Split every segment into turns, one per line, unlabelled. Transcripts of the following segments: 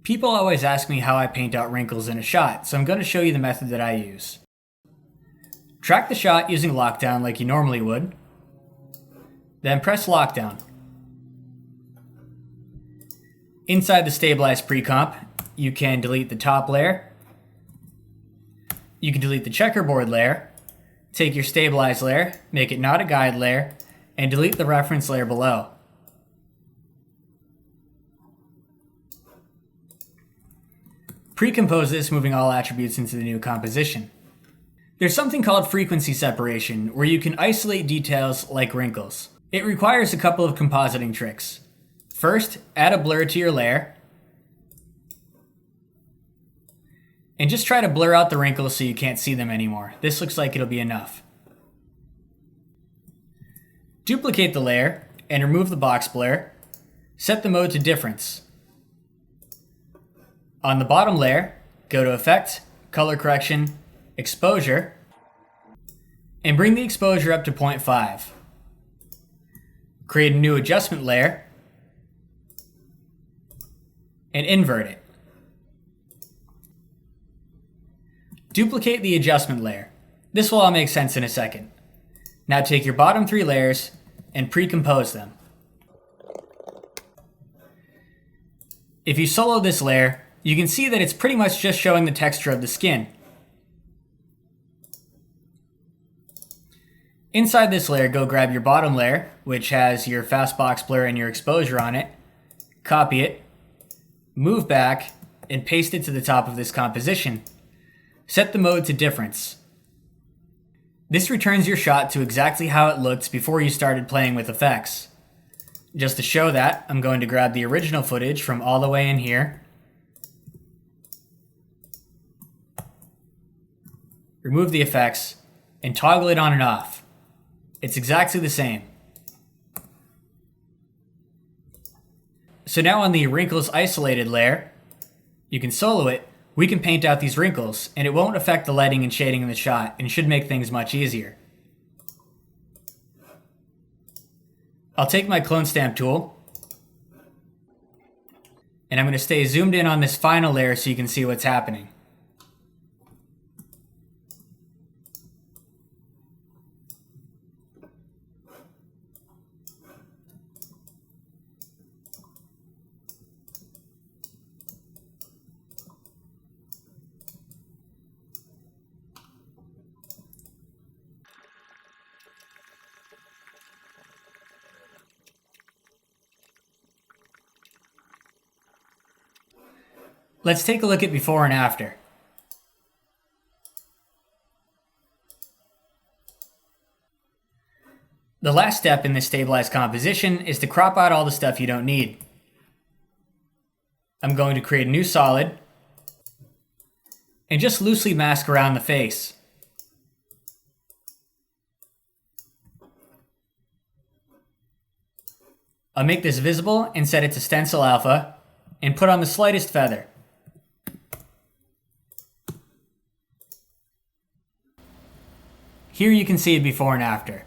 People always ask me how I paint out wrinkles in a shot, so I'm going to show you the method that I use. Track the shot using lockdown like you normally would, then press lockdown. Inside the stabilized pre-comp, you can delete the top layer, you can delete the checkerboard layer, take your stabilized layer, make it not a guide layer, and delete the reference layer below. Pre-compose this, moving all attributes into the new composition. There's something called frequency separation, where you can isolate details like wrinkles. It requires a couple of compositing tricks. First, add a blur to your layer, and just try to blur out the wrinkles so you can't see them anymore. This looks like it'll be enough. Duplicate the layer and remove the box blur. Set the mode to difference. On the bottom layer, go to Effect, Color Correction, Exposure, and bring the exposure up to 0.5. Create a new adjustment layer and invert it. Duplicate the adjustment layer. This will all make sense in a second. Now take your bottom three layers and pre-compose them. If you solo this layer, you can see that it's pretty much just showing the texture of the skin. Inside this layer, go grab your bottom layer, which has your fast box blur and your exposure on it, copy it, move back, and paste it to the top of this composition. Set the mode to difference. This returns your shot to exactly how it looked before you started playing with effects. Just to show that, I'm going to grab the original footage from all the way in here, remove the effects, and toggle it on and off. It's exactly the same. So now on the wrinkles isolated layer, you can solo it, we can paint out these wrinkles, and it won't affect the lighting and shading in the shot, and should make things much easier. I'll take my clone stamp tool, and I'm going to stay zoomed in on this final layer so you can see what's happening. Let's take a look at before and after. The last step in this stabilized composition is to crop out all the stuff you don't need. I'm going to create a new solid and just loosely mask around the face. I'll make this visible and set it to stencil alpha and put on the slightest feather. Here you can see it before and after.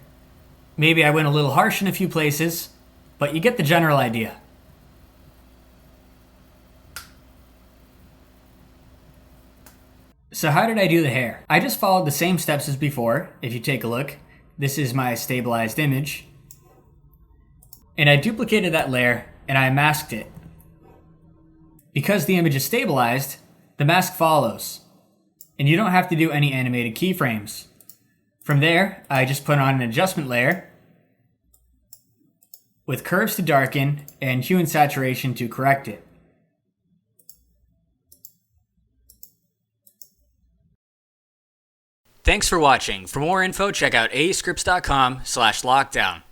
Maybe I went a little harsh in a few places, but you get the general idea. So how did I do the hair? I just followed the same steps as before. If you take a look, this is my stabilized image. And I duplicated that layer and I masked it. Because the image is stabilized, the mask follows. And you don't have to do any animated keyframes. From there, I just put on an adjustment layer with curves to darken and hue and saturation to correct it. Thanks for watching. For more info, check out aescripts.com/lockdown.